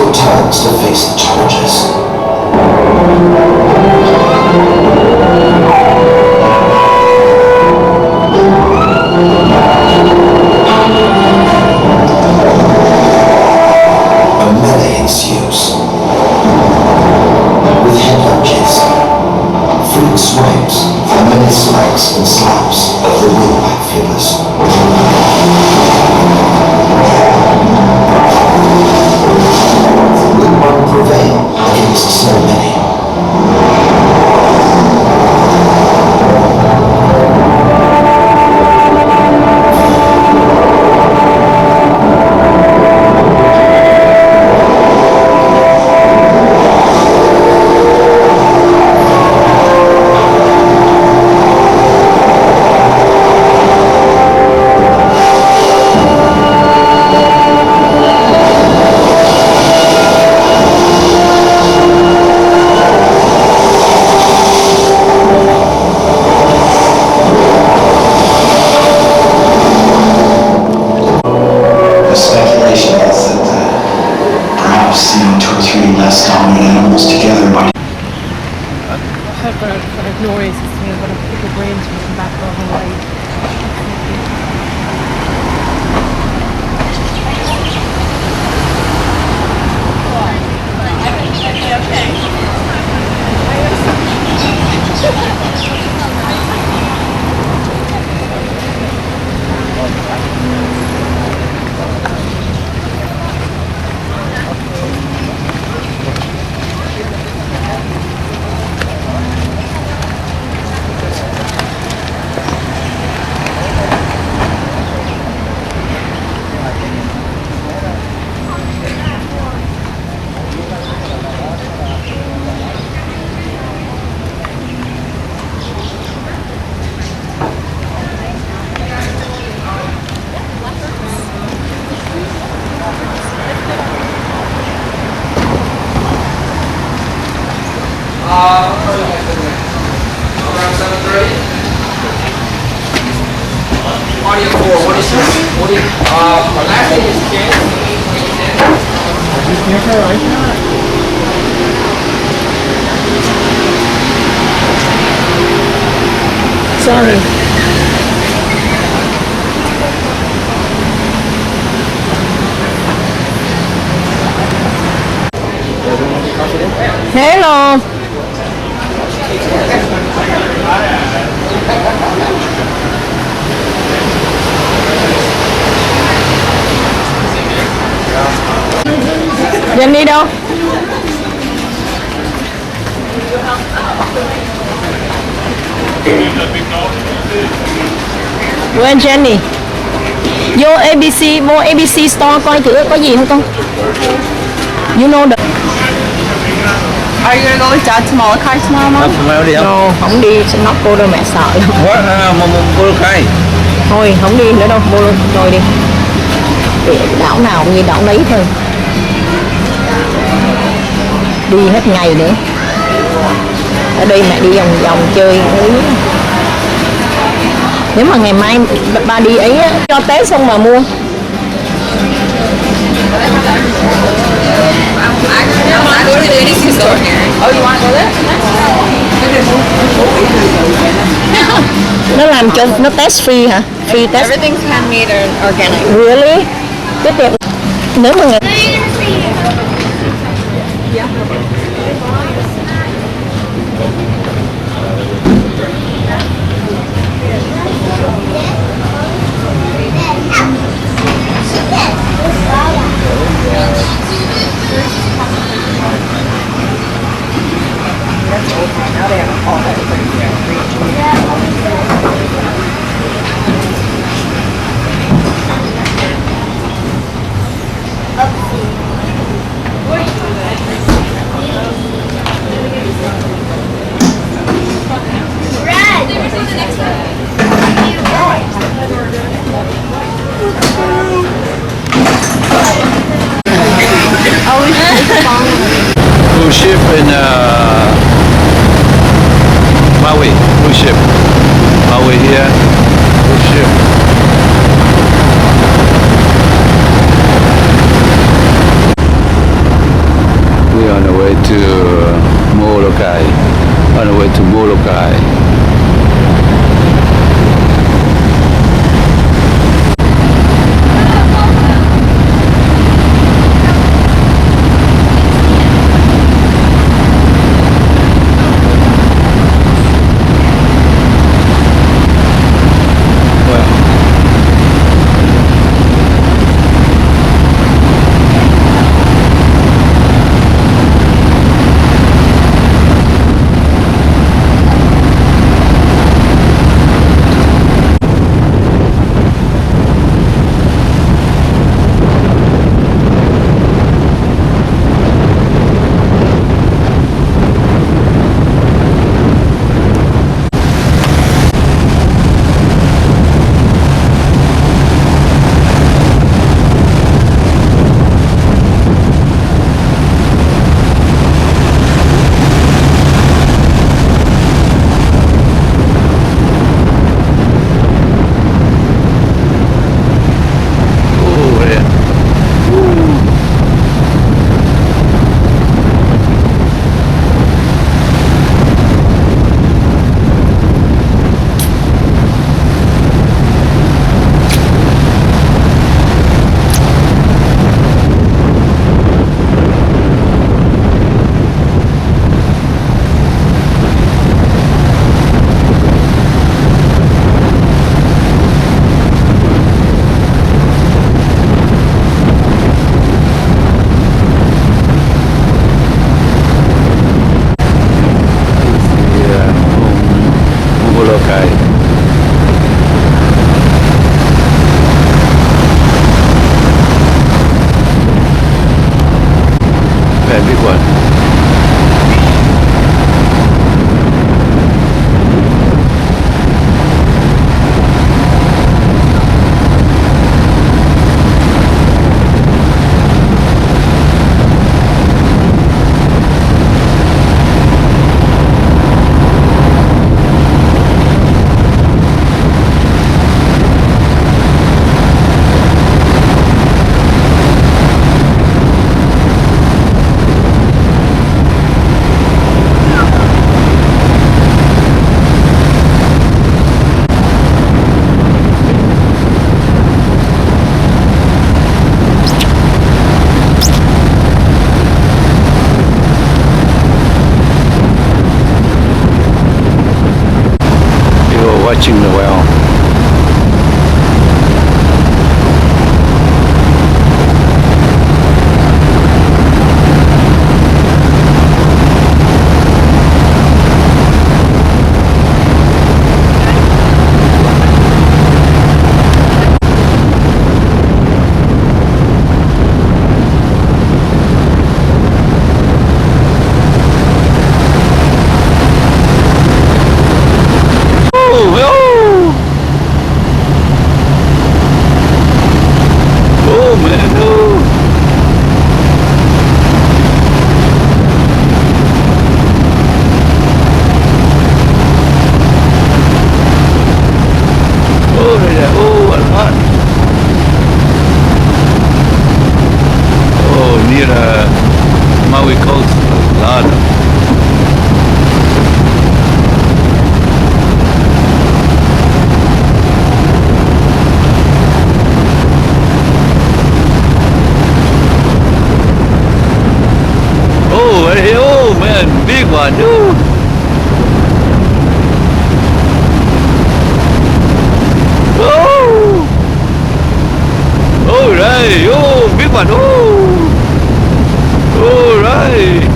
took turns to face the challenges. A melee ensues, with head lunges, frequent swipes, and many smacks and slaps of the wingback fielders. Will one prevail against so many? Noise is saying, but people brains will come back the whole way. Around 7:30. Audio 4. What is your audio? My last name is James. Sorry. Hello. Jenny đâu? Where Jenny? Vô ABC, vô ABC store coi thử có gì không con? You know the... Are you gonna go with Dad to Molokai tomorrow, Mom? No, không đi, sẽ nó cô đâu mẹ sợ lắm. Molokai. Thôi, không đi nữa đâu, rồi đi. Để đảo nào cũng như đảo đấy thôi. Đi hết ngày nữa. Ở đây mẹ đi vòng vòng chơi. Nếu mà ngày mai ba đi ấy á, cho Tết xong mà mua. I go to the DC store here. Oh, you want to go there? Nó làm cho nó test free hả? Free test. Everything's handmade and organic. Really? Cái tiệm nếu mà người way to Molokai. On the way to Molokai. Watching the well. Maui Coast, a lot of oh man, big one, ooh. Oh, all right, oh, big one, oh, all right.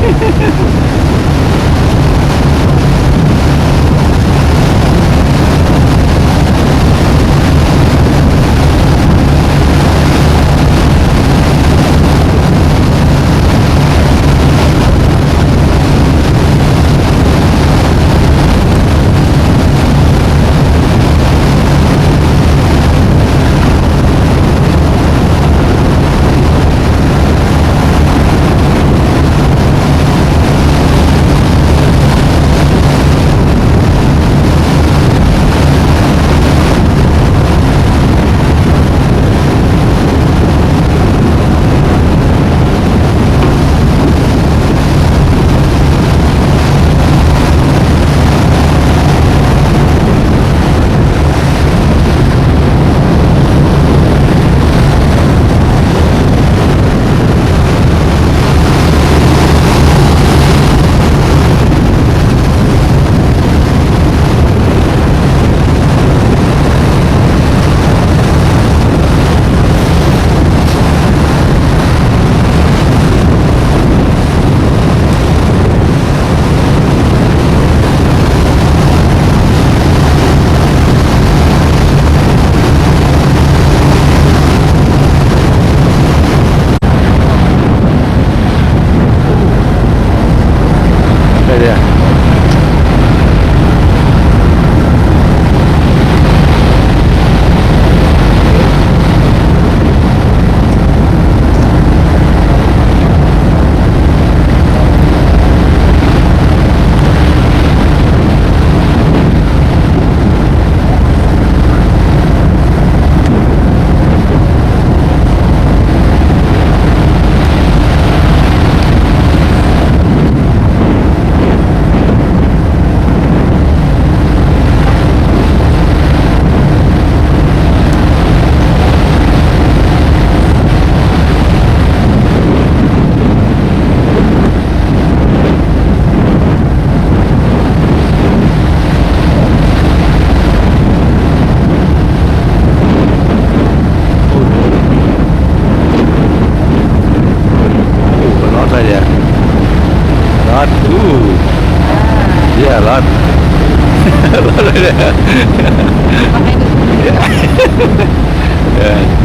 Yeah, a lot. A lot of that. Yeah.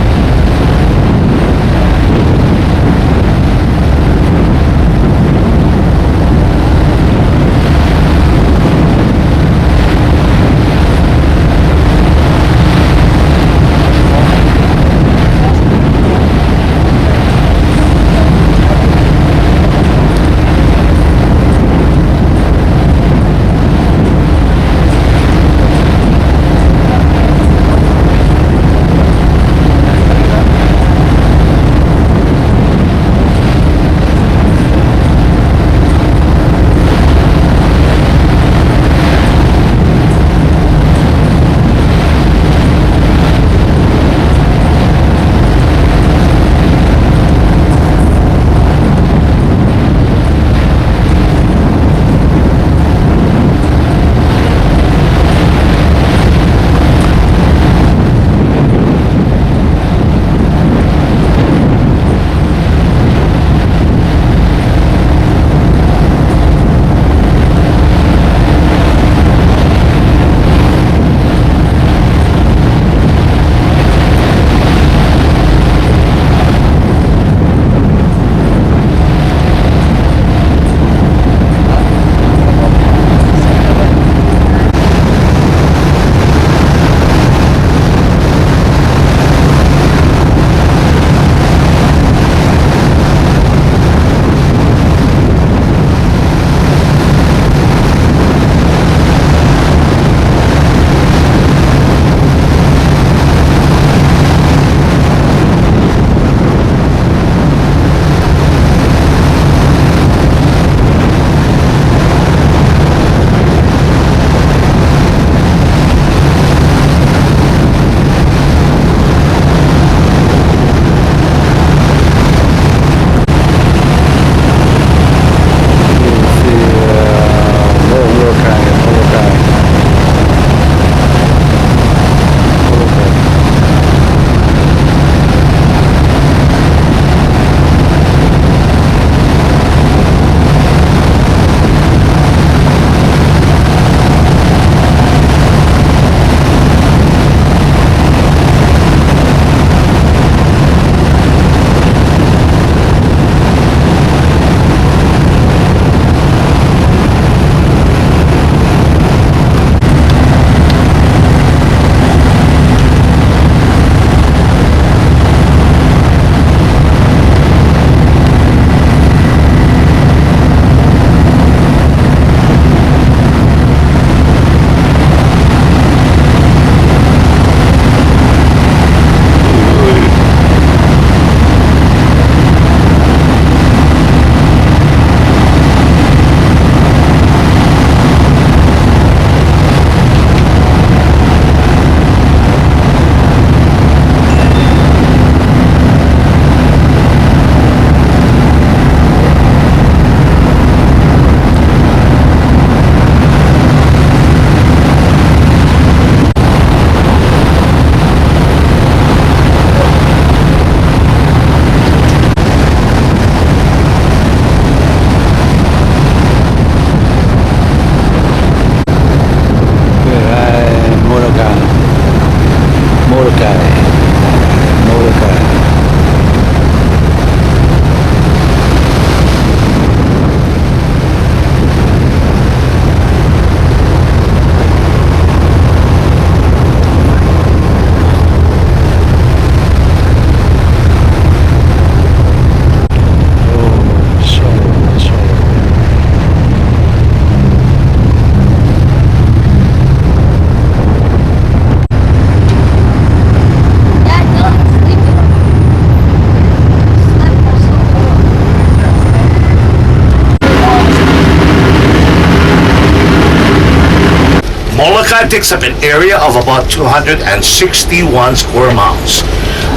Molokai takes up an area of about 261 square miles.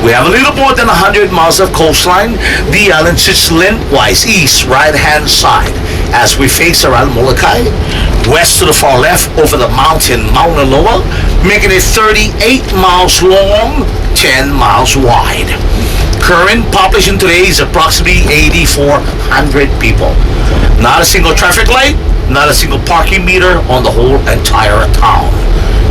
We have a little more than 100 miles of coastline. The island sits lengthwise east, right-hand side as we face around Molokai. West to the far left over the mountain Mauna Loa, making it 38 miles long, 10 miles wide. Current population today is approximately 8,400 people. Not a single traffic light, not a single parking meter on the whole entire town.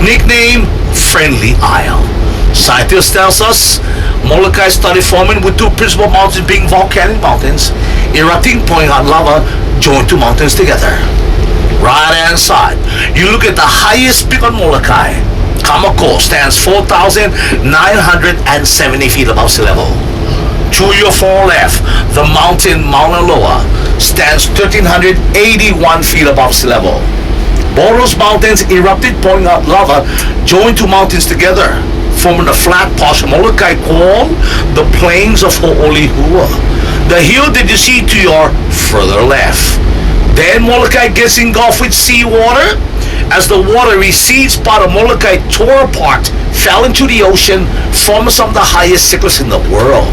Nickname, Friendly Isle. Scientists tells us Molokai started forming with two principal mountains being volcanic mountains, erupting, pouring out lava, joined two mountains together. Right hand side, you look at the highest peak on Molokai. Kamako stands 4,970 feet above sea level. To your far left, the mountain Mauna Loa stands 1,381 feet above sea level. Both those mountains erupted, pouring out lava, joined two mountains together, forming the flat portion of Molokai called the Plains of Ho'olihua. The hill that you see to your further left. Then Molokai gets engulfed with seawater. As the water recedes, part of Molokai tore apart, fell into the ocean, forming some of the highest cyclists in the world.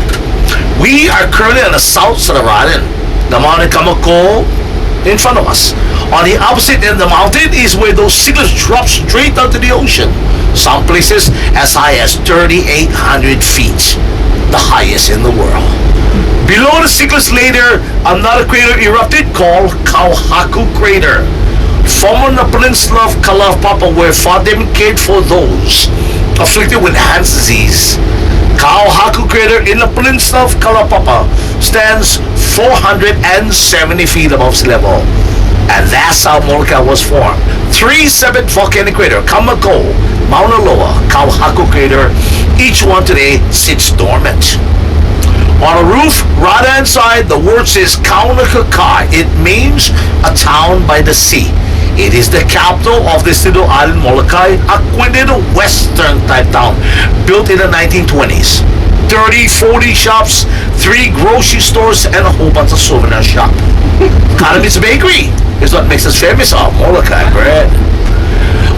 We are currently on the south side of the island. The Mountain Kamako in front of us. On the opposite end of the mountain is where those cyclists drop straight onto the ocean. Some places as high as 3,800 feet, the highest in the world. Below the cyclists later, another crater erupted called Kauhaku Crater, forming the peninsula of Kalaupapa, where funding cared for those afflicted with Han's disease. Kauhaku Crater in the peninsula of Kalaupapa stands 470 feet above sea level. And that's how Molokai was formed. Three separate volcanic craters, Kamako, Mauna Loa, Kauhaku Crater, each one today sits dormant. On a roof, right hand side, the word says Kaunakakai. It means a town by the sea. It is the capital of this little island, Molokai, a quaint western type town, built in the 1920s. 30, 40 shops, 3 grocery stores, and a whole bunch of souvenir shop. Economy's Bakery is what makes us famous on Molokai bread.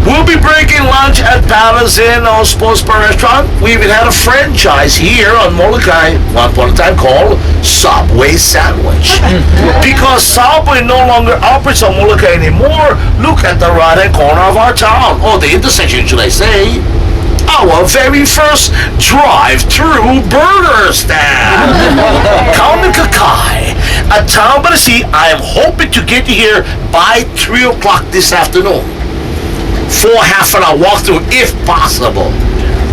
We'll be breaking lunch at Palace Inn or Sports Bar Restaurant. We even had a franchise here on Molokai one point in time called Subway Sandwich. Because Subway no longer operates on Molokai anymore, look at the right-hand corner of our town, or the intersection should I say. Our very first drive-through burger stand. Kaunakakai, a town by the sea. I am hoping to get you here by 3 o'clock this afternoon. For half an hour walkthrough if possible.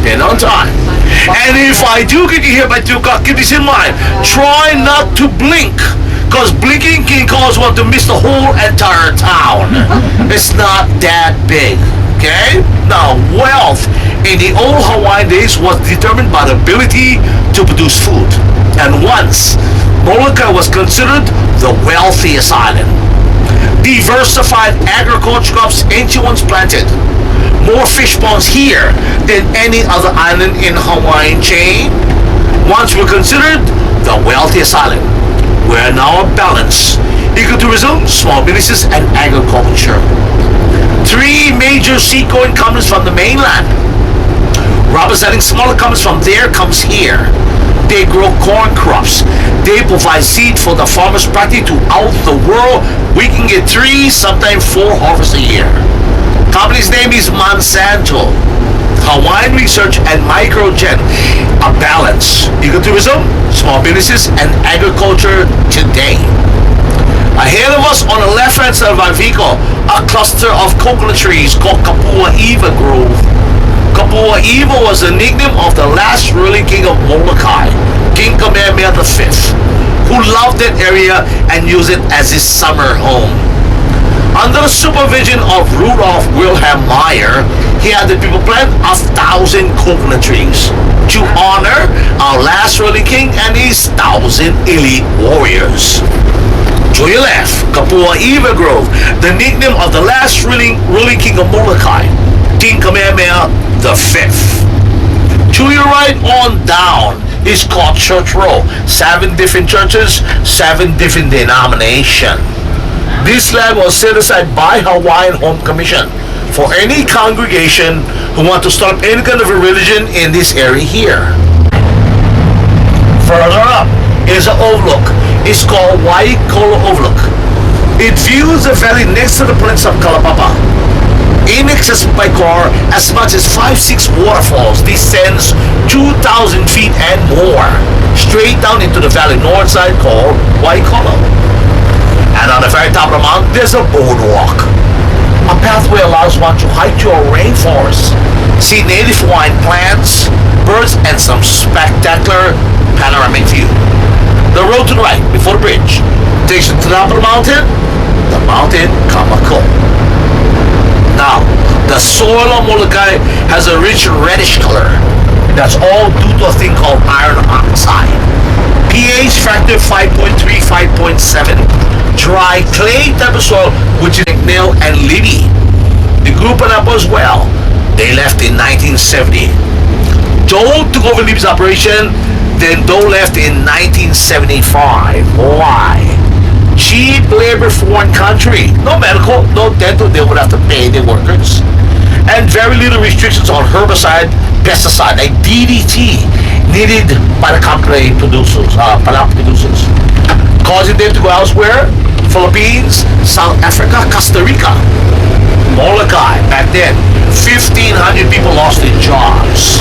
And on time. And if I do get you here by 2 o'clock, keep this in mind. Try not to blink. Because blinking can cause one to miss the whole entire town. It's not that big. Okay? Now, wealth in the old Hawaiian days was determined by the ability to produce food. And once, Molokai was considered the wealthiest island. Diversified agriculture crops, ancient ones planted. More fish ponds here than any other island in Hawaiian chain. Once we're considered the wealthiest island. We're now a balance. Ecotourism, small businesses, and agriculture. 3 major seagoing companies from the mainland. Representing smaller companies from there comes here. They grow corn crops. They provide seed for the farmers practically throughout the world. We can get 3, sometimes 4 harvests a year. Company's name is Monsanto. Hawaiian Research and Microgen. A balance. Ecotourism, small businesses, and agriculture today. Ahead of us on the left-hand side of our vehicle, a cluster of coconut trees called Kapua Iwa Grove. Kapua Iwa was the nickname of the last ruling king of Molokai, King Kamehameha V, who loved that area and used it as his summer home. Under the supervision of Rudolf Wilhelm Meyer, he had the people plant 1,000 coconut trees to honor our last ruling king and his 1,000 elite warriors. To your left, Kapua Iwa Grove, the nickname of the last ruling king of Molokai, King Kamehameha V. To your right on down is called Church Row. 7 different churches, 7 different denominations. This land was set aside by Hawaiian Home Commission for any congregation who want to start any kind of a religion in this area here. Further up is an overlook. It's called Waikolo Overlook. It views the valley next to the peninsula of Kalaupapa. In excess by car, as much as 5-6 waterfalls descends 2,000 feet and more, straight down into the valley north side called Waikolo. And on the very top of the mountain, there's a boardwalk. A pathway allows one to hike through a rainforest, see native Hawaiian plants, birds, and some spectacular panoramic view. The road to the right, before the bridge, takes you to the top of the mountain Kamako. Now, the soil on Molokai has a rich reddish color. That's all due to a thing called iron oxide. pH factor 5.3, 5.7. Dry clay type of soil, which is McNeil and Libby. The group went up as well. They left in 1970. Doe took over Libby's operation, then Doe left in 1975. Why? Cheap labor for one country. No medical, no dental, they would have to pay their workers. And very little restrictions on herbicide, pesticide, like DDT, needed by the company producers, causing them to go elsewhere. Philippines, South Africa, Costa Rica. Molokai, back then, 1,500 people lost their jobs.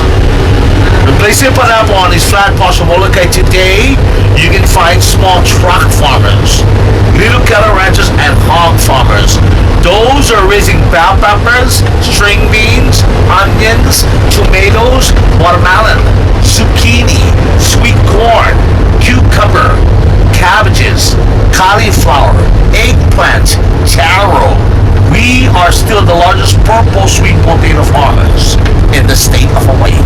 Replacing Panama on his flat parts of Molokai today, you can find small truck farmers, little cattle ranchers, and hog farmers. Those are raising bell peppers, string beans, onions, tomatoes, watermelon, zucchini, sweet corn, cucumber, cabbages, cauliflower, eggplant, taro. We are still the largest purple sweet potato farmers in the state of Hawaii.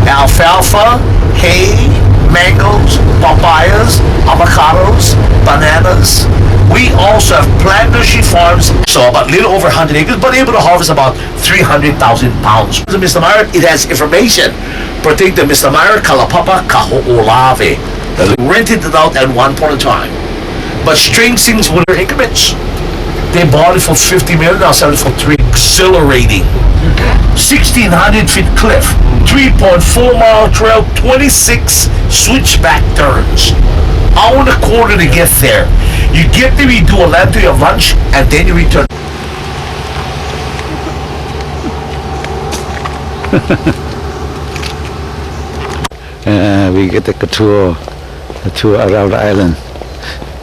Alfalfa, hay, mangoes, papayas, avocados, bananas. We also have plant nursery farms, so about a little over 100 acres, but able to harvest about 300,000 pounds. Mr. Meyer, it has information pertaining to Mr. Meyer Kalapapa Kaho'olawe. Rented it out at one point in time. But strange things with their increments. They bought it for $50 million, now selling it for $3 million. Exhilarating. 1,600 feet cliff, 3.4 mile trail, 26 switchback turns. Hour and a quarter to get there. You get there, you do a lap to your lunch, and then you return. We get a tour around the island.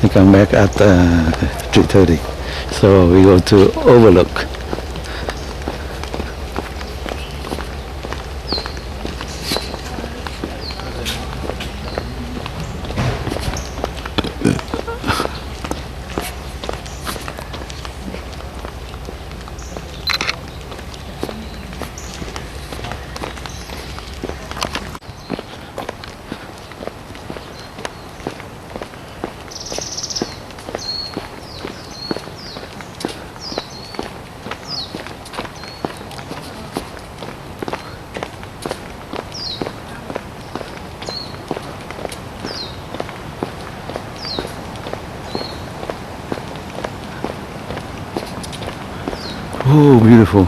We come back at 3:30. So we go to Overlook. Oh, beautiful.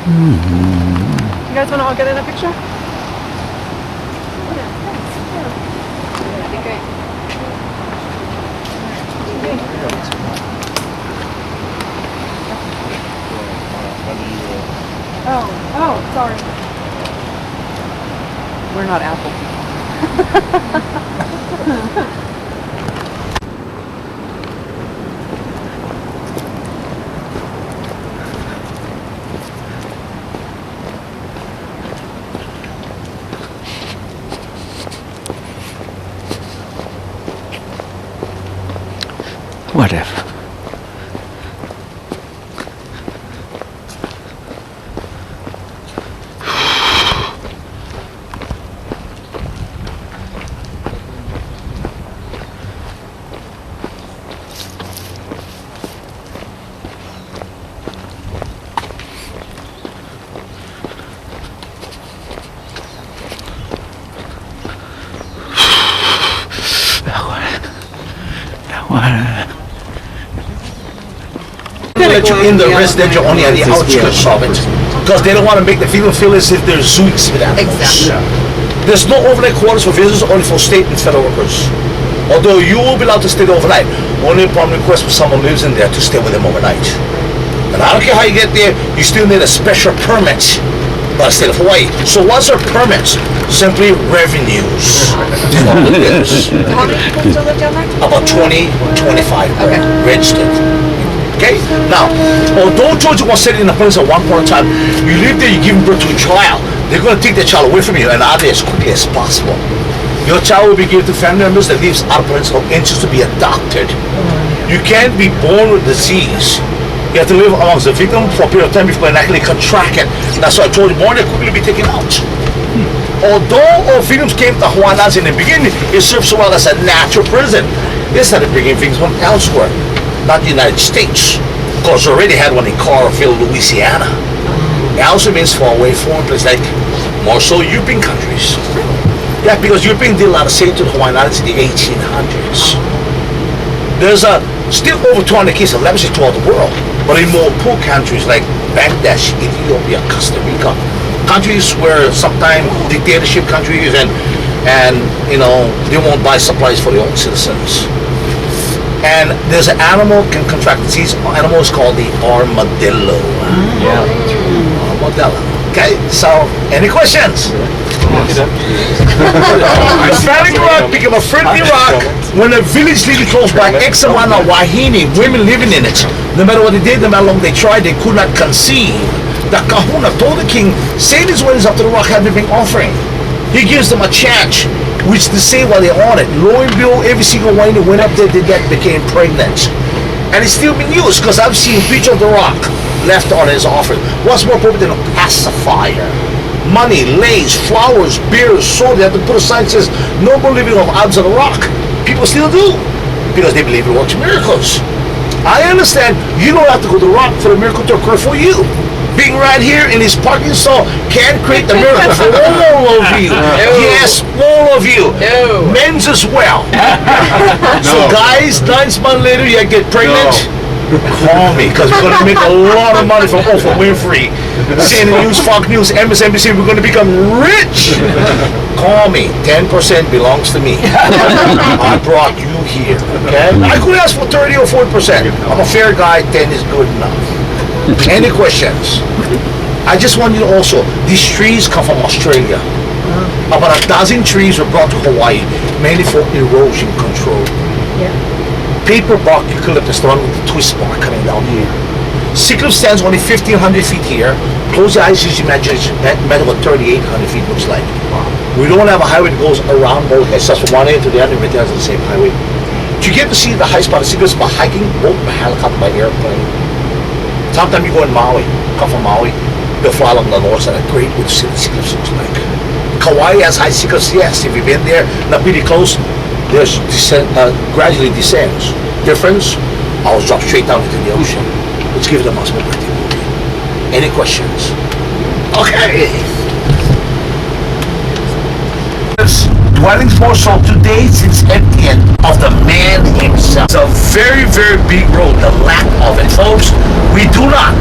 You guys want to all get in a picture? That'd be great. Oh, sorry. We're not Apple people. whatever. They let you in the residential only at the outskirts of it because they don't want to make the people feel as if they're zoos with animals. Exactly. There's no overnight quarters for visitors, only for state and federal workers. Although you will be allowed to stay there overnight, only upon request for someone who lives in there to stay with them overnight. And I don't care how you get there, you still need a special permit by the state of Hawaii. So what's our permits? Simply revenues. How many people still live down there? About 20, 25 registered. Okay? Now, although Georgia was set in a place at one point in time, you live there, you give birth to a child, they're going to take the child away from you and out there as quickly as possible. Your child will be given to family members that lives out of parental interest to be adopted. You can't be born with disease. You have to live amongst the victim for a period of time before you can actually contract it. That's why I told you, born there quickly be taken out. Although all freedoms came to Hawaiian Islands in the beginning, it served so well as a natural prison. They started bringing things from elsewhere, not the United States. Of course, we already had one in Carville, Louisiana. It also means far away foreign places like more so European countries. Yeah, because Europeans did a lot of sailing to the Hawaiian Islands in the 1800s. There's still over 200 cases of leprosy throughout the world, but in more poor countries like Bangladesh, Ethiopia, Costa Rica, countries where sometimes dictatorship countries and you know they won't buy supplies for their own citizens. And there's an animal can contract disease. Animal is called the armadillo. Armadillo. Okay, so any questions? The Phallic Rock became a friendly rock when a village living close by Examana Wahine, women living in it. No matter what they did, no matter how long they tried, they could not conceive. The kahuna told the king, say these weddings up to the rock have been offering. He gives them a chance, which to say while they're on it. Lo and behold, every single one that went up there did that became pregnant. And it's still been used because I've seen Beach of the Rock left on his offering. What's more appropriate than a pacifier? Money, lace, flowers, beers, sword. They have to put a sign that says no more living of odds of the rock. People still do because they believe it works miracles. I understand you don't have to go to the rock for the miracle to occur for you. Being right here in his parking stall can create the miracle for all of you. Yes, all of you. Men's as well. So guys, 9 months later you get pregnant. Call me, because we're going to make a lot of money from Oprah Winfrey, CNN News, Fox News, MSNBC. We're going to become rich. Call me. 10% belongs to me. I brought you here. Okay? I could ask for 30 or 40%. I'm a fair guy. 10 is good enough. Any questions? I just want you to also, these trees come from Australia. About 12 trees were brought to Hawaii, mainly for erosion control. Paper bark eucalyptus, the one with the twist bark coming down here. Cyclops stands only 1,500 feet here. Close your eyes, just imagine metal at 3,800 feet looks like. We don't have a highway that goes around both heads, from one end to the other, but that's the same highway. Do you get to see the high spot of Cyclops by hiking, boat, by helicopter, by airplane? Sometimes you go in Maui, come from Maui, they'll fly along the north side, great with Cyclops looks like. Kauai has high Cyclops, yes, if you've been there, not pretty close. There's gradually descends. Difference, I was dropped straight down into the ocean, which gives it a much more breathing. Any questions? Okay. Dwellings more so today since emptying of the man himself. It's a very, very big road, the lack of it. Folks, we do not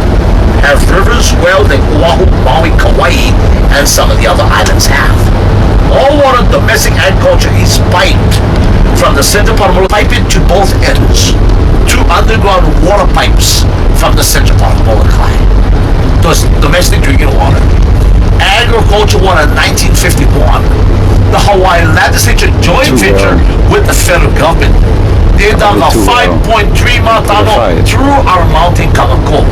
have rivers well that Oahu, Maui, Kauai, and some of the other islands have. All water domestic agriculture is piped from the center part of the pipe it to both ends. 2 underground water pipes from the center part of Molokai. Those domestic drinking water. Agriculture water in 1951. The Hawaiian Legislature joint venture with the federal government. They dug a 5.3 mile tunnel through our mountain Kalako.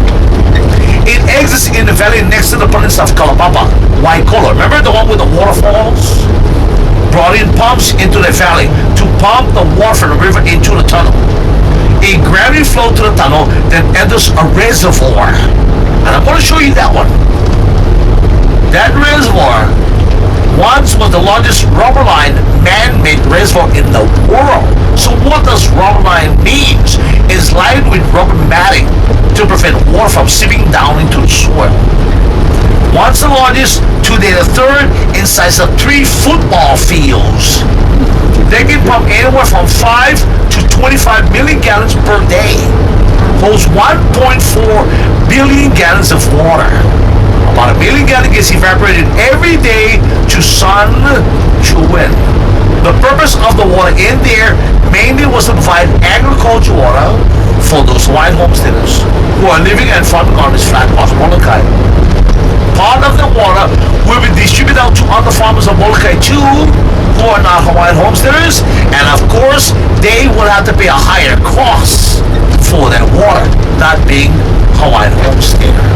It exits in the valley next to the province of Kalapapa, Waikolo. Remember the one with the waterfalls? Brought in pumps into the valley to pump the water from the river into the tunnel. a gravity flow to the tunnel that enters a reservoir. And I'm going to show you that one. That reservoir once was the largest rubber-lined man-made reservoir in the world. So what does rubber-lined means? It's lined with rubber matting to prevent water from seeping down into the soil. Once the largest, today the third in size of 3 football fields. They can pump anywhere from 5 to 25 million gallons per day. Holds 1.4 billion gallons of water. About 1 million gallons gets evaporated every day to sun, to wind. The purpose of the water in there mainly was to provide agricultural water for those Hawaiian homesteaders who are living and farming on this flat of Molokai. Part of the water will be distributed out to other farmers of Molokai too, who are not Hawaiian homesteaders, and of course they will have to pay a higher cost for that water, not being Hawaiian homesteader.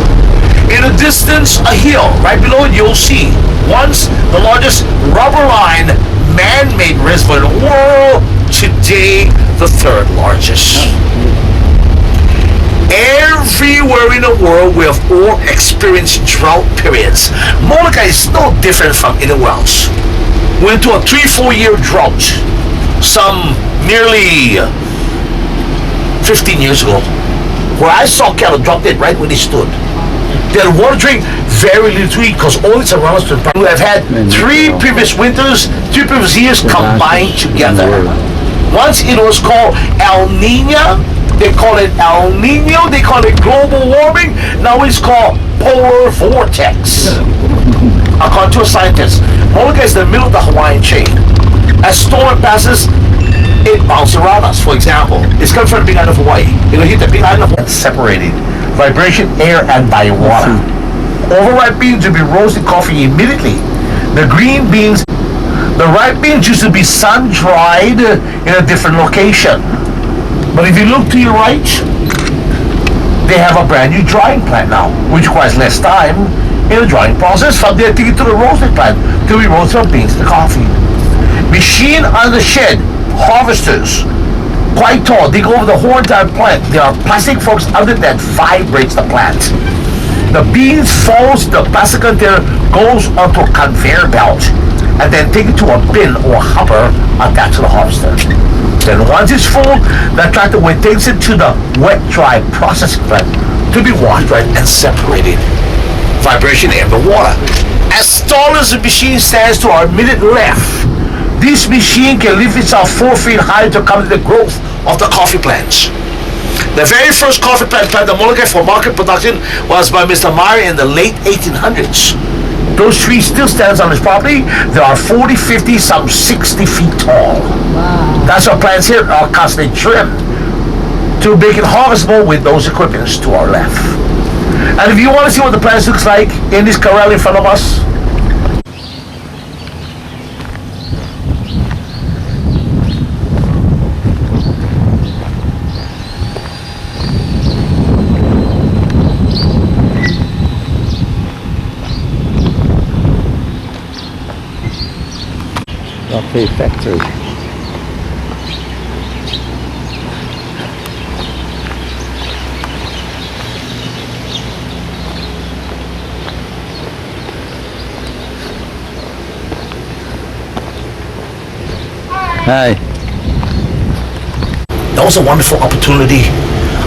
In the distance, a hill right below it, you'll see once the largest rubber-lined man-made reservoir in the world, today the third largest. Everywhere in the world we have all experienced drought periods. Molokai is no different from anywhere else. We went to a 3-4 year drought some nearly 15 years ago, where I saw cattle drop dead right when they stood. They had water drink, very little to eat because all it's around us. We have had 3 previous winters, 3 previous years combined together. Once it was called El Nino, they call it El Nino, they call it global warming, now it's called polar vortex. According to a scientist, Molokai is in the middle of the Hawaiian chain. As storm passes, it bounces around us. For example, it's coming from the big island of Hawaii. It'll hit the big island of Hawaii. Separated. Vibration, air, and by water. Overripe beans will be roasted coffee immediately. The green beans, the ripe beans used to be sun-dried in a different location. But if you look to your right, they have a brand new drying plant now, which requires less time in the drying process. From there, take it to the roasting plant till we roast our beans to coffee. Machine on the shed, harvesters, quite tall, dig over the whole entire plant. There are plastic forks under that vibrates the plant. The beans falls, the plastic container goes onto a conveyor belt and then take it to a bin or hopper attached to the harvester. Then once it's full, the tractor takes it to the wet dry processing plant to be washed right and separated. Vibration, air, and water. As tall as the machine stands to our immediate left, this machine can lift itself 4 feet high to accommodate the growth of the coffee plants. The very first coffee plant planted in Molokai for market production was by Mr. Meyer in the late 1800s. Those trees still stands on his property. They are 40, 50, some 60 feet tall. Wow. That's our plants here are constantly trimmed to make it harvestable with those equipments to our left. And if you want to see what the plants looks like in this corral in front of us, Coffee factory. Hi. that was a wonderful opportunity.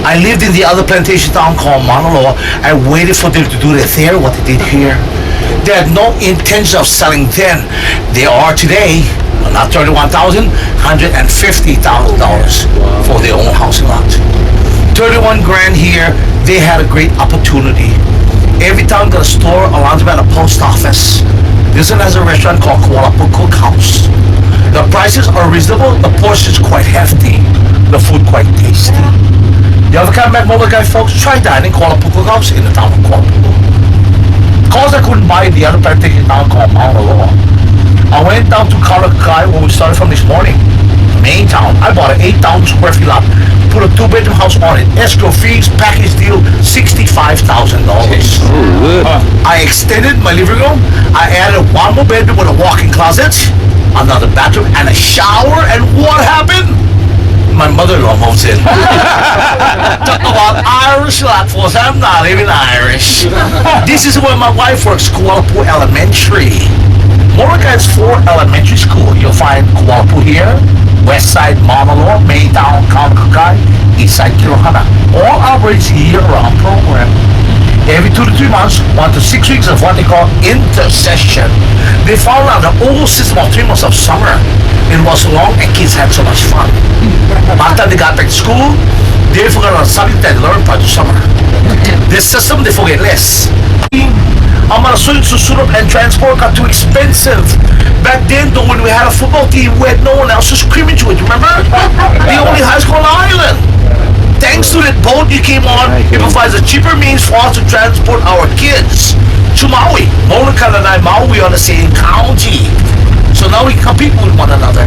I lived in the other plantation town called Mauna Loa. I waited for them to do that there, what they did here. They had no intention of selling then. They are today, not $31,000, $150,000 for their own housing lot. 31 grand here, they had a great opportunity. Every town got a store, a laundromat, a post office. This one has a restaurant called Kuala Cookhouse. The prices are reasonable, the portions quite hefty, the food quite tasty. You ever come back, Molokai folks? Try dining Kuala Cookhouse in the town of Kuala Lumpur. Because I couldn't buy the other plantation town called Mauna Loa, I went down to Kalakai when we started from this morning. Main town. I bought an 8,000 square feet lot, put a 2-bedroom house on it. Escrow fees, package deal, $65,000. I extended my living room. I added 1 more bedroom with a walk-in closet, another bathroom, and a shower. And what happened? My mother-in-law moves in. Talk about Irish lot, folks. I'm not even Irish. This is where my wife works, Kuala Lumpur Elementary. Moroka has 4 elementary schools. You'll find Kuala Lumpur here, West Side Manalo, Maytown, Kaunakakai, East Side Kilohana. All operates year-round program. Every 2 to 3 months, 1 to 6 weeks of what they call intercession. They found out the old system of 3 months of summer. It was long and kids had so much fun. By the time they got back to school, they forgot on something that they learned part of summer. This system, they forget less. I'm gonna swing to Surup and transport got too expensive. Back then, though, when we had a football team, we had no one else to scream into it, remember? The only high school on the island. Thanks to that boat you came on, it provides a cheaper means for us to transport our kids to Maui. Molokai and I, Maui are the same county. So now we compete with one another.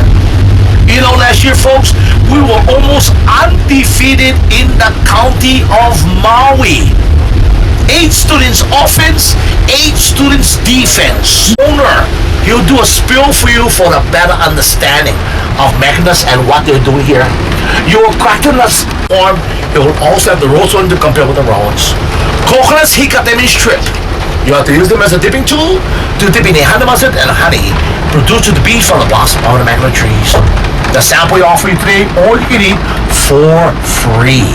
You know, last year, folks, we were almost undefeated in the county of Maui. 8 students offense, 8 students defense. Owner, he'll do a spill for you for a better understanding of Magnus and what they're doing here. Your coconuts farm, it will also have the roads on to compare with the roads. Coconuts, he cut them in strip. You have to use them as a dipping tool to dip in a honey mustard and honey produced with the bees from the blossom of the magnolia trees. The sample we offer you today, all you can eat for free.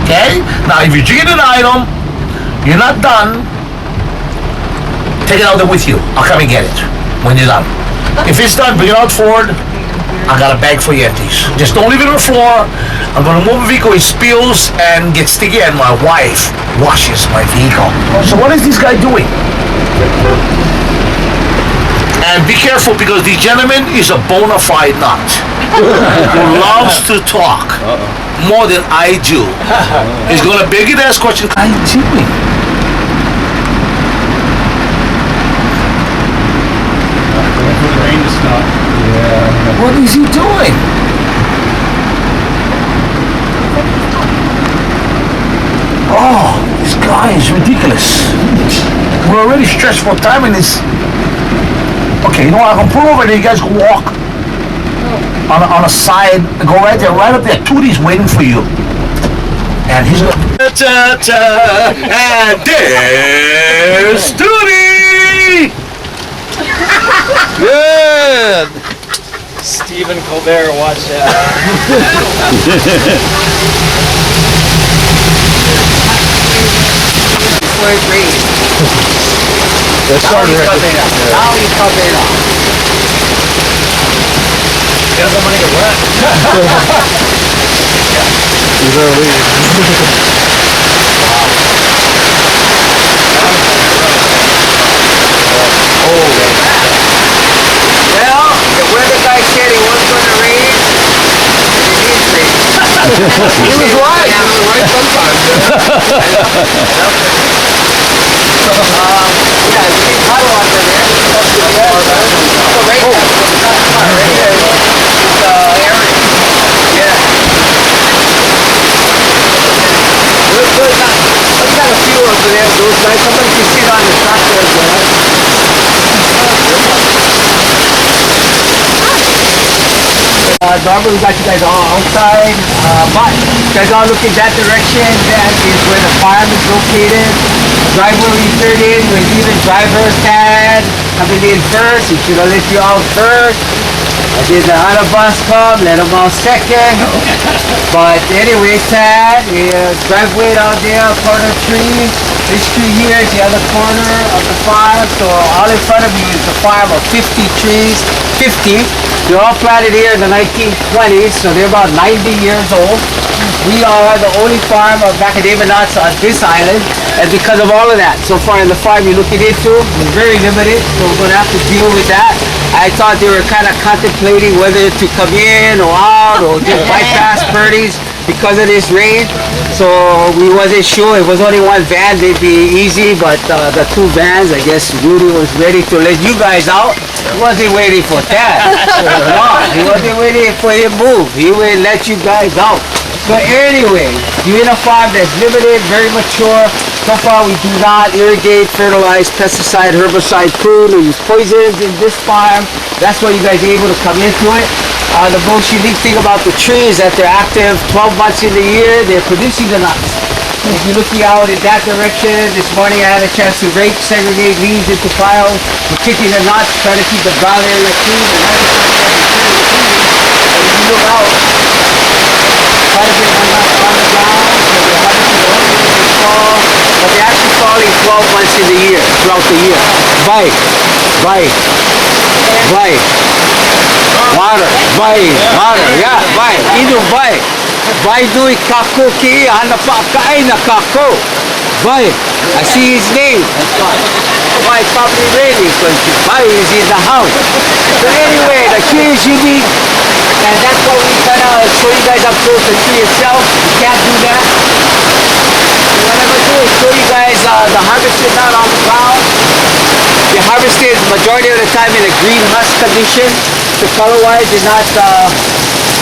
Okay? Now, if you're drinking an item, you're not done, take it out there with you. I'll come and get it when you're done. If it's done, bring it out forward. I got a bag for you empties. Just don't leave it on the floor. I'm gonna move the vehicle, it spills and gets sticky, and my wife washes my vehicle. So what is this guy doing? And be careful because the gentleman is a bona fide nut who loves to talk more than I do. He's gonna beg you to ask questions. I'm doing. What is he doing? Oh, this guy is ridiculous. We're already stretched for time and it's... Okay, you know what? I can pull over there, you guys can walk on a side, go right there, right up there. Tootie's waiting for you. And he's gonna... And there's Tootie! Good. Stephen Colbert, watch that. Before it rains. That's Now he's coming up. Now he's coming up. He doesn't want to get wet. He's early. Well, the weather guy said it wasn't going to rain. It is raining. He was right. Yeah, he was right sometimes. Yeah, it's getting hotter out there. So right now, it's not hot. Right here, it's area. Yeah. We're good. Let's have a few over there. Those guys, sometimes you see it on the tractor as well. Normally we got you guys all outside, but you guys all look in that direction. That is where the farm is located. Driver we turned in, we're leaving driver's pad. Coming in first, he should have let you out first. I did the other bus come, let them out second. But anyway, Tad, driveway down there, corner tree. This tree here is the other corner of the farm. So all in front of you is the farm of 50 trees. 50. They're all planted here in the 1920s, so they're about 90 years old. We are the only farm of macadamia nuts on this island, and because of all of that, so far in the farm you're looking into, is very limited, so we're going to have to deal with that. I thought they were kind of contemplating whether to come in or out or just bypass birdies because of this rain. So we wasn't sure. If it was only one van, they'd be easy, but the 2 vans, I guess Rudy was ready to let you guys out. He wasn't waiting for that. No, he wasn't waiting for him to move. He would let you guys out. So anyway, you're in a farm that's limited, very mature. So far we do not irrigate, fertilize, pesticide, herbicide, prune, or use poisons in this farm. That's why you guys are able to come into it. The most unique thing about the tree is that they're active 12 months in the year. They're producing the nuts. If you're looking out in that direction, this morning I had a chance to rake, segregate leaves into piles. We're kicking the nuts, trying to keep the ground area clean. And every time we have to clear the trees, and if you look out, quite a bit of nuts on the ground. So they're harvesting the early when they fall. But they're actually falling 12 months in the year, throughout the year. Vai. Water, yeah, vai. Indo vai. Vai do Ikako ki ana pa kain na kako. Vai. I see his name. Vai probably raining because Vai is in the house. So anyway, the tree is unique, and that's what we kind of show you guys up close. The tree itself, you can't do that. So what I'm gonna do is show you guys the harvested nut on the ground. They harvested majority of the time in a green husk condition. So color-wise, they're not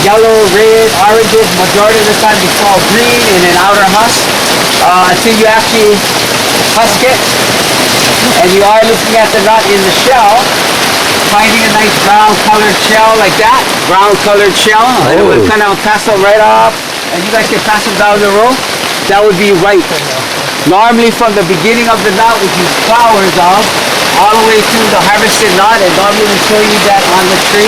yellow, red, oranges. Majority of the time they fall green in an outer husk until you actually husk it. And you are looking at the nut in the shell, finding a nice brown colored shell like that. Brown colored shell. And it would kind of pass them right off. And you guys can pass them down the row. That would be ripe. Normally from the beginning of the nut, which is flowers of, all the way to the harvested nut, and normally we show you that on the tree.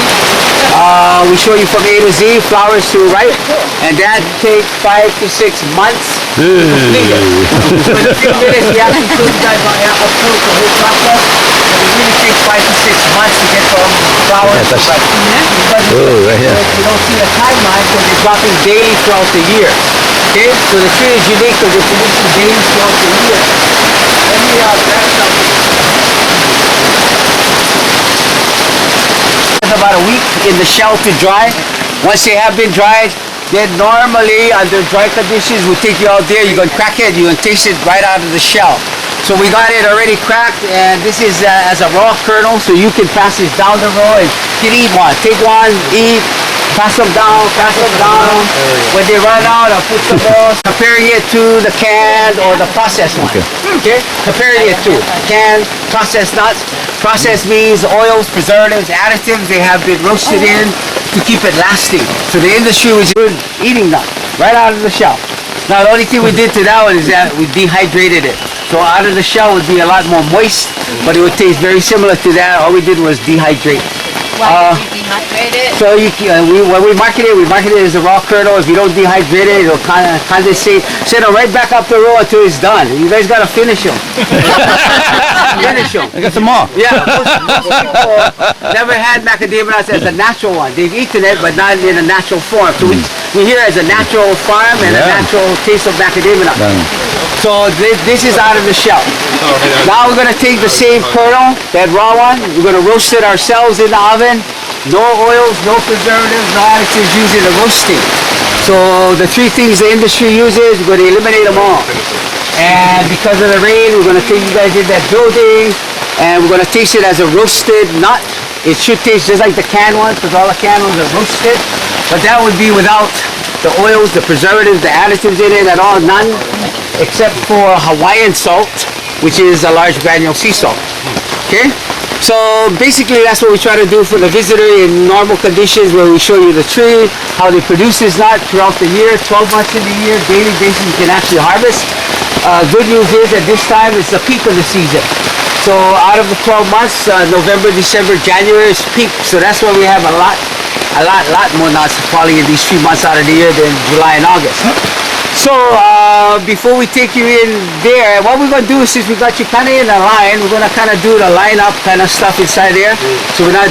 We show you from A to Z, flowers to ripe, and that takes 5 to 6 months to complete it. So in a few minutes, we actually show you guys up close the whole process, but it really takes 5 to 6 months to get from flowers to ripe. Because you don't see the timeline because they're dropping daily throughout the year. Okay, so the tree is unique because they're producing daily throughout the year. Let me grab something. About a week in the shell to dry. Once they have been dried, then normally under dry conditions we'll take you out there, you're going to crack it, you're going to taste it right out of the shell. So we got it already cracked, and this is as a raw kernel, so you can pass this down the row and you can eat one. Take one, eat, pass them down. When they run out, I'll put some more. Comparing it to the canned or the processed one. Okay? Comparing it to canned, processed nuts. Processed means oils, preservatives, additives, they have been roasted in to keep it lasting. So the industry was eating nut right out of the shell. Now the only thing we did to that one is that we dehydrated it. So out of the shell would be a lot more moist, but it would taste very similar to that. All we did was dehydrate. Why did you dehydrate it? So when we market it as a raw kernel. If you don't dehydrate it, it'll kind of condensate. Send it right back up the row until it's done. You guys gotta finish them. Finish them. I got some more. Yeah, most people never had macadamia nuts as a natural one. They've eaten it, but not in a natural form. So we hear it as a natural farm and a natural taste of macadamia nuts. So this is out of the shell. Now we're going to take the same kernel, that raw one, we're going to roast it ourselves in the oven. No oils, no preservatives, no additives used in the roasting. So the three things the industry uses, we're going to eliminate them all. And because of the rain, we're going to take you guys in that building, and we're going to taste it as a roasted nut. It should taste just like the canned ones, because all the canned ones are roasted. But that would be without the oils, the preservatives, the additives in it at all, none, except for Hawaiian salt, which is a large granule sea salt. Okay? So basically that's what we try to do for the visitor in normal conditions, where we show you the tree, how they produce this nut throughout the year, 12 months in the year, daily basis you can actually harvest. Good news is at this time it's the peak of the season. So out of the 12 months, November, December, January is peak. So that's why we have a lot more nuts falling in these 3 months out of the year than July and August. So before we take you in there, what we're going to do is, since we got you kind of in a line, we're going to kind of do the line-up kind of stuff inside there. So we're not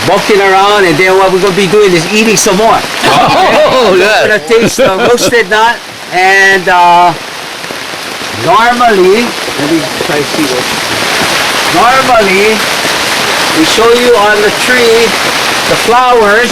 bulking around, and then what we're going to be doing is eating some more. Oh, We're going to taste the roasted nut, and normally, let me try to see this. Normally, we show you on the tree the flowers,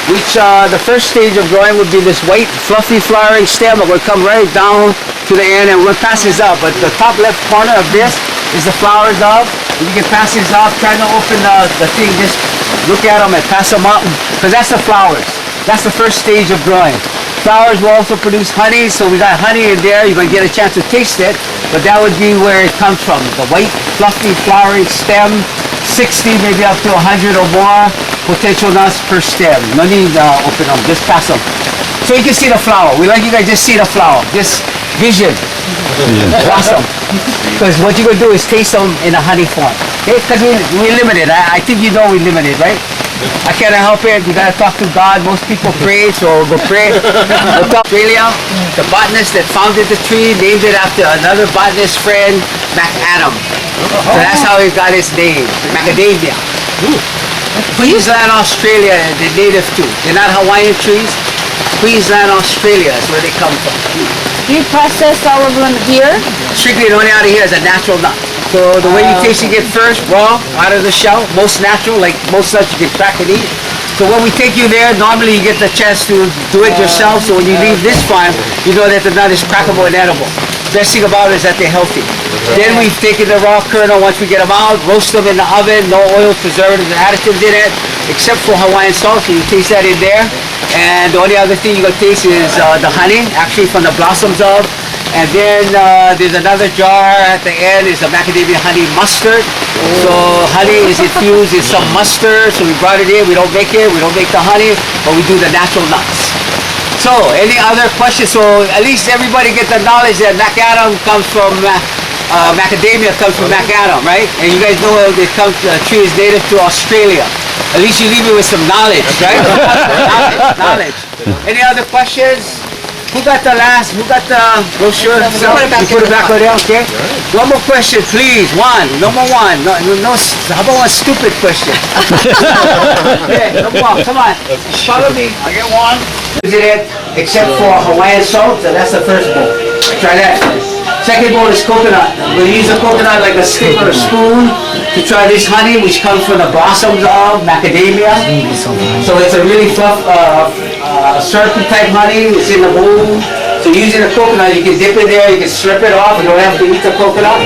which the first stage of growing would be this white fluffy flowering stem. It will come right down to the end, and we'll pass this up. But the top left corner of this is the flowers of. You can pass this up, try to open the thing, just look at them and pass them up, because that's the flowers. That's the first stage of growing. Flowers will also produce honey, so we got honey in there. You're going to get a chance to taste it, but that would be where it comes from. The white fluffy flowering stem 60, maybe up to 100 or more potential nuts per stem. No need open them, just pass them. So you can see the flower. We like you guys just see the flower, just vision. Awesome. Because what you're gonna do is taste them in a honey form. Okay? Because we limited. I think you know we limited, right? I can't help it. You gotta talk to God. Most people pray, so go pray. Go to Australia. The botanist that founded the tree named it after another botanist friend, MacAdam. So that's how he got his name, macadamia. Queensland, Australia, they're native too. They're not Hawaiian trees. Queensland, Australia is where they come from. You process all of them here? Strictly the only out of here is a natural nut. So the way you taste it first, raw, out of the shell, most natural, like most nuts you can crack and eat. So when we take you there, normally you get the chance to do it yourself. So when you leave this farm, you know that the nut is crackable and edible. Best thing about it is that they're healthy. Then we've taken the raw kernel, once we get them out, roast them in the oven, no oil, preservatives, and additives in it, except for Hawaiian salt, so you taste that in there. And the only other thing you're gonna taste is the honey, actually from the blossoms of. And then there's another jar at the end is the macadamia honey mustard. So honey is infused in some mustard, so we brought it in. We don't make it, we don't make the honey, but we do the natural nuts. So, any other questions? So at least everybody get the knowledge that macadam comes from macadamia comes from macadam, right? And you guys know it comes. The tree is native to Australia. At least you leave me with some knowledge, right? knowledge. Any other questions? Who got the last? Who got the brochure? You put it back over there, okay? One more question, please. One. Number one. No. How about one stupid question? Okay, number one. Come on. Follow me. I get one. Using it except for Hawaiian salt, so that's the first bowl. Try that. Second bowl is coconut. We'll use the coconut like a stick or a spoon to try this honey, which comes from the blossoms of macadamia. So it's a really tough, certain type honey. It's in the bowl. So using the coconut, you can dip it there, you can strip it off. You don't have to eat the coconut.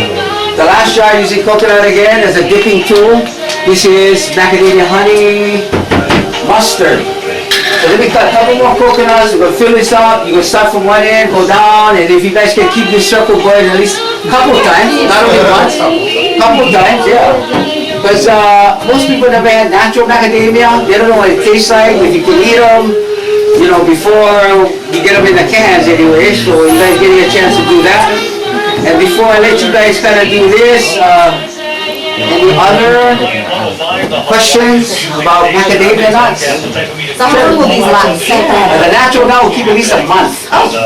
The last jar, using coconut again as a dipping tool. This is macadamia honey mustard. So let me cut a couple more coconuts. We're gonna fill this up. You're gonna start from one end, go down, and if you guys can keep this circle going at least a couple times, not only once, couple times, yeah. Because most people never had natural macadamia. They don't know what it tastes like, if you can eat them, you know, before you get them in the cans anyway. So you guys getting a chance to do that. And before I let you guys kind of do this, any other questions about macadamia nuts? So how long will these last? The natural nut will keep at least a month.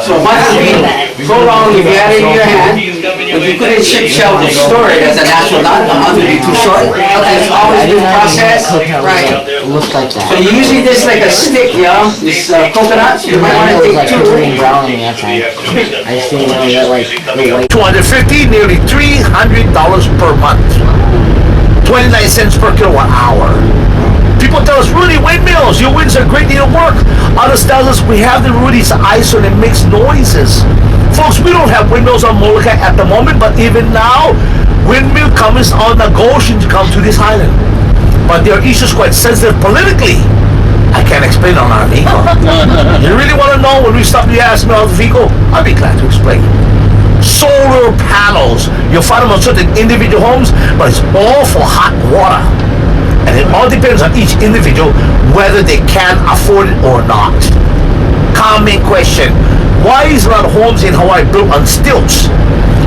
So a month would be so long if you had it in your hand. But you couldn't ship shelf and store it as a natural nut. A month would be too short. It's always been processed. Right. Looks like that. So you usually this like a stick, you know, this coconut. You might want to It was take like two. green brown on the outside. I just didn't know that like the white. 250, nearly $300 per month. 29 cents per kilowatt hour. People tell us, Rudy, windmills, your winds are a great deal of work. Others tell us we have the Rudy's ISO and it makes noises. Folks, we don't have windmills on Molokai at the moment, but even now, windmill companies are negotiating to come to this island. But their issues quite sensitive politically. I can't explain on our vehicle. You really want to know when we stop you ask me about the vehicle? I'll be glad to explain. Solar panels. You'll find them on certain individual homes, but it's all for hot water. And it all depends on each individual whether they can afford it or not. Common question. Why is a lot of homes in Hawaii built on stilts?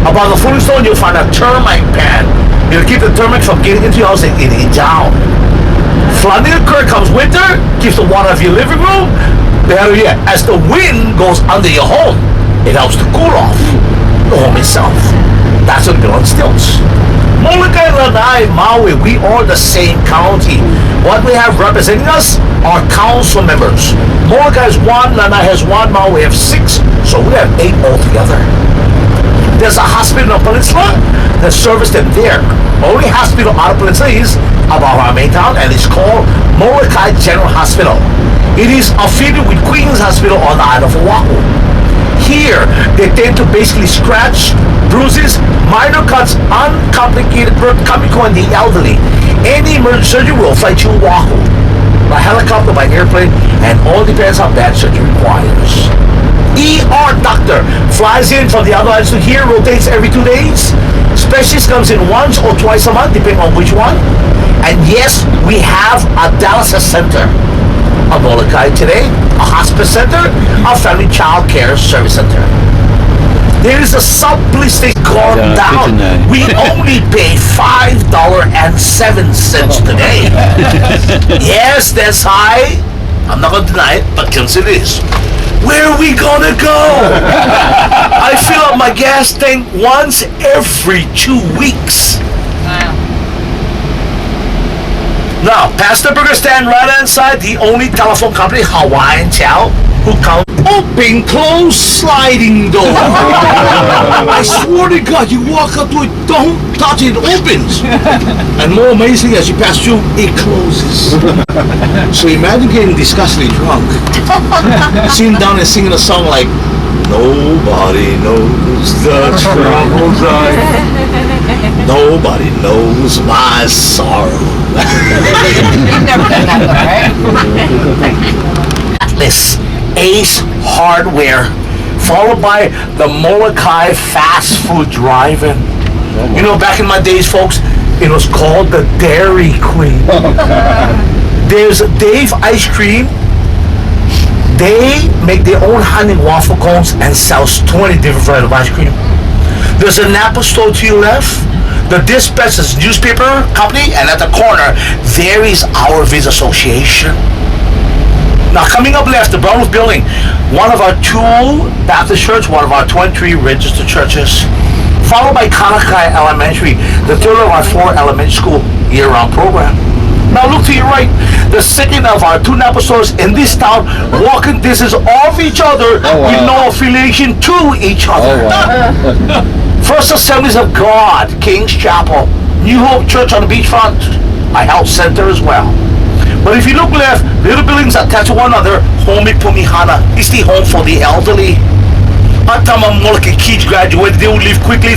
Above the footing stone, you'll find a termite pan. It'll keep the termites from getting into your house and eating it down. Flooding occurs comes winter, keeps the water out of your living room. Better yet, as the wind goes under your home, it helps to cool off the home itself. That's what built on stilts. Molokai, Lanai, Maui, we are the same county. What we have representing us are council members. Molokai has one, Lanai has one, Maui have 6, so we have 8 altogether. There's a hospital in Peninsula that services them there. Only hospital out of Peninsula is about our main town, and it's called Molokai General Hospital. It is affiliated with Queen's Hospital on the island of Oahu. Here, they tend to basically scratch, bruises, minor cuts, uncomplicated birth coming on the elderly. Any emergency surgery will fly to Oahu by helicopter, by airplane, and all depends how bad surgery requires. ER doctor flies in from the other islands to here, rotates every 2 days. Specialist comes in once or twice a month, depending on which one. And yes, we have a dialysis center, a Molokai today, a hospice center, a family child care service center. There is a sub-police station gone Yeah, down. 59. We only pay $5.07 today. Yes, that's high. I'm not gonna deny it, but consider this. Where are we gonna go? I fill up my gas tank once every 2 weeks. Now, past the burger stand right inside, the only telephone company, Hawaiian Tel, who count open, close, sliding door. I swear to God, you walk up to it, don't touch it, it opens. And more amazing, as you pass through, it closes. So imagine getting disgustedly drunk, sitting down and singing a song like, nobody knows the troubles I have. Nobody knows my sorrow. You've never done that though, right? Atlas Ace Hardware, followed by the Molokai Fast Food Drive-In. You know, back in my days, folks, it was called the Dairy Queen. There's Dave Ice Cream. They make their own honey waffle cones and sells 20 different varieties of ice cream. There's a Napa store to your left. The Dispatch is newspaper company, and at the corner, there is our Viz Association. Now, coming up left, the Brownwood Building, one of our 2 Baptist church, one of our 23 registered churches, followed by Kanakai Elementary, the third of our 4 elementary school year-round program. Now look to your right, the second of our 2 Napa stores in this town, walking distance of each other with no affiliation to each other. First Assemblies of God, King's Chapel, New Hope Church on the beachfront, a health center as well. But if you look left, little buildings attached to one another, Home Pumihana is the home for the elderly. At the time Molokai kids graduated, they would leave quickly.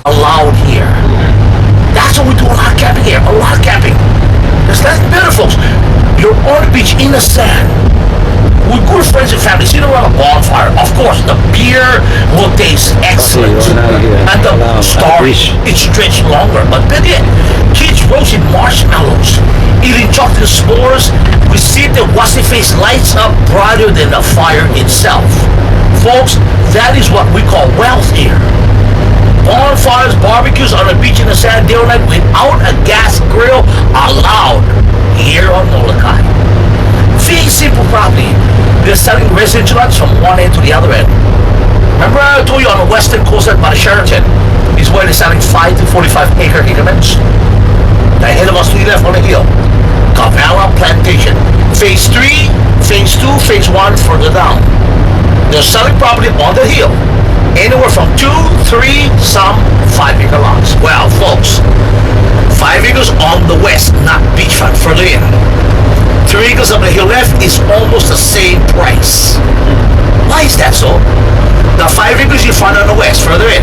Allowed here. That's what we do a lot of camping here, a lot of camping. There's nothing better, folks. You're on the beach in the sand with good friends and family, sitting around a bonfire. Of course, the beer will taste excellent. And the storage, it stretched longer. But better yet, kids roasting marshmallows, eating chocolate s'mores. We see the wussy face lights up brighter than the fire itself. Folks, that is what we call wealth here. Bonfires, barbecues on the beach in the sand day or night without a gas grill allowed here on Molokai. Very simple property. They're selling residential lots from one end to the other end. Remember I told you on the western coast by the Sheraton is where they're selling 5 to 45 acre increments. Ahead of us to the left on the hill, Kavala Plantation. Phase 3, Phase 2, Phase 1 further down. They're selling property on the hill. Anywhere from 2, 3, some 5 acre lots. Well, folks, 5 acres on the west, not beachfront, further in. 3 acres on the hill left is almost the same price. Why is that so? The 5 acres you find on the west, further in,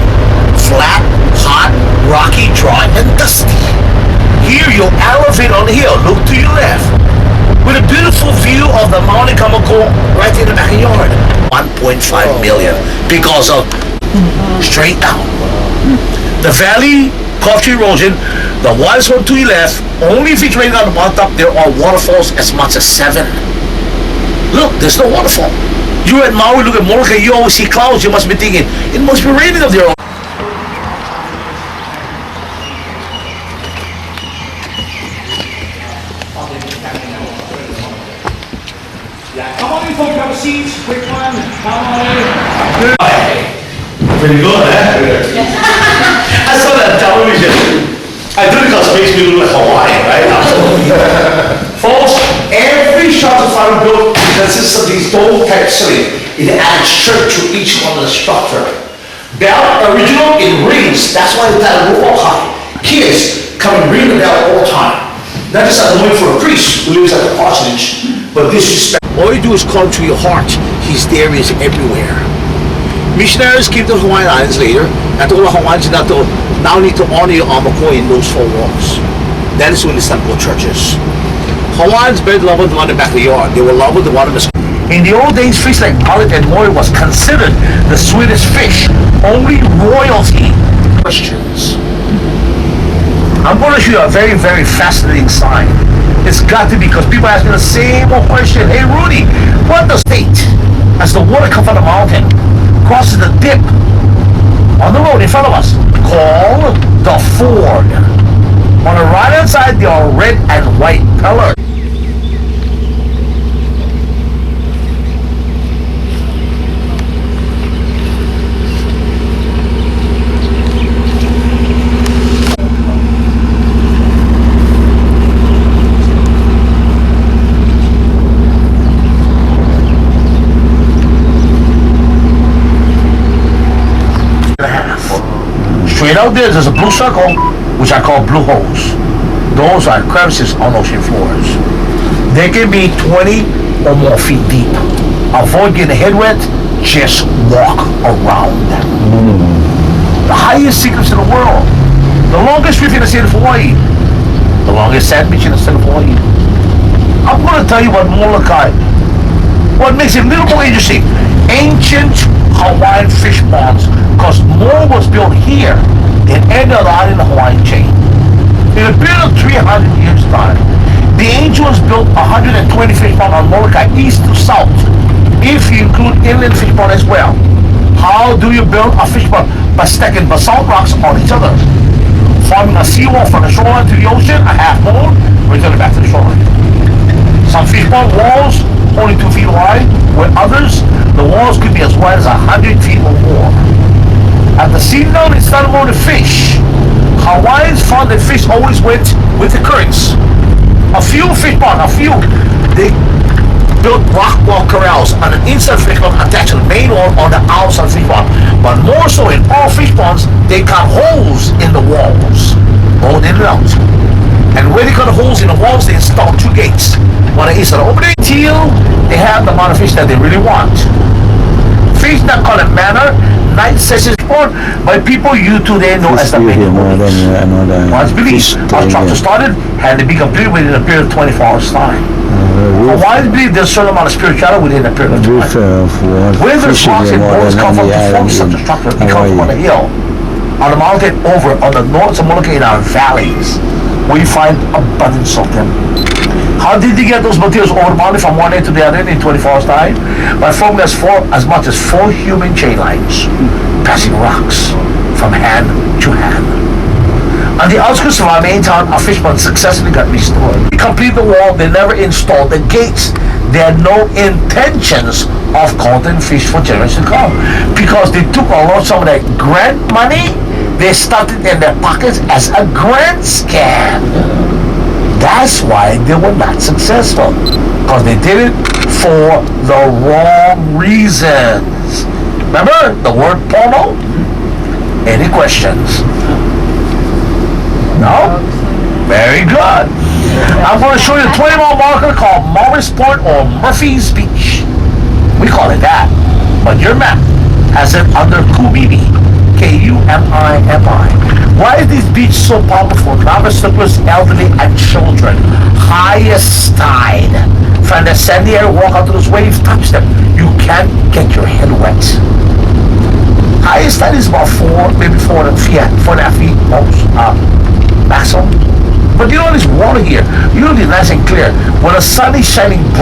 flat, hot, rocky, dry, and dusty. Here you'll elevate on the hill, look to your left, with a beautiful view of the Mauna Kamako right in the backyard. 1.5 million because of straight down. The valley, culture erosion, the waters one to your left, only if it's raining on the mountaintop, there are waterfalls as much as 7. Look, there's no waterfall. You're at Maui, look at Molokai, you always see clouds, you must be thinking, it must be raining up there. Come on in, folks, have a seat. Quick one. Come on in. Pretty good, eh? I saw that television. I do it because it makes me look like Hawaiian, right? Folks, every shelter fire built consists of these dome-type ceiling. It adds strength to each one of the structure. Bell, original in rings, that's why it's at a roof high. Kids come and ring the bell all the time. Not just as a way for a priest who lives at the parsonage, but disrespect. All you do is call to your heart. He's there, he's everywhere. Missionaries came to the Hawaiian Islands later, and told the Hawaiians now need to honor your Amako in those 4 walls. That is when they started going churches. Hawaiians buried love with the one in the backyard. They were love with the one in the... In the old days, fish like mullet and moi was considered the sweetest fish. Only royalty. Questions. I'm going to show you a very, very fascinating sign. It's got to be, because people ask me the same old question. Hey, Rudy, what the state, as the water comes from the mountain, crosses the dip on the road in front of us, called the ford. On the right-hand side, they are red and white color. Straight out there's a blue circle, which I call blue holes. Those are crevices on ocean floors. They can be 20 or more feet deep. Avoid getting head wet, just walk around them. The highest secrets in the world. The longest reef in the state of Hawaii. The longest sand beach in the state of Hawaii. I'm going to tell you about Molokai. What makes it a little more interesting, ancient Hawaiian fish ponds, because more was built here than any other island in the Hawaiian chain. In a period of 300 years' time, the ancient ones built 120 fish ponds on Molokai, east to south, if you include inland fish pond as well. How do you build a fish pond? By stacking basalt rocks on each other, forming a seawall from the shoreline to the ocean, a half moon, returning back to the shoreline. Some fish pond walls only 2 feet wide, where others, the walls could be as wide as 100 feet or more. At the season, it started more to fish. Hawaiians found that fish always went with the currents. A few fish ponds, they built rock wall corrals on the inside fish pond attached to the main wall on the outside fish pond. But more so in all fish ponds, they cut holes in the walls, both in and out. And where they cut holes in the walls, they installed 2 gates. One on each side opening till they have the amount of fish that they really want. Fish that call it manner, night sessions born by people you today know as the many movies. Once believed, our structure started, had to be completed within a period of 24 hours time. Hawaiians believe there's a certain amount of spirituality within a period of time. Where the rocks and boulders come from to form such a structure, they come from on a hill, on the mountain, over on the north of Molokai in our valleys, where you find abundance of them. How did they get those materials over the mountain from one end to the other end in 24 hours time? By forming as much as 4 human chain lines, passing rocks from hand to hand. On the outskirts of our main town, a fish pond successfully got restored. They completed the wall, they never installed the gates. They had no intentions of counting fish for generations to come, because they took a lot of that grant money, they stuffed it in their pockets as a grant scam. That's why they were not successful, because they did it for the wrong reasons. Remember the word porno? Any questions? No? Very good. I'm going to show you a 20-mile marker called Morris Point or Murphy's Beach. We call it that, but your map has it under Kumimi. Kumimi. Why is this beach so powerful? Novice slippers, elderly, and children. Highest tide. From the sandy area, walk out to those waves, touch them. You can't get your head wet. Highest tide is about 4, maybe 4.5 feet most, maximum. But you know this water here, usually nice and clear. When the sun is shining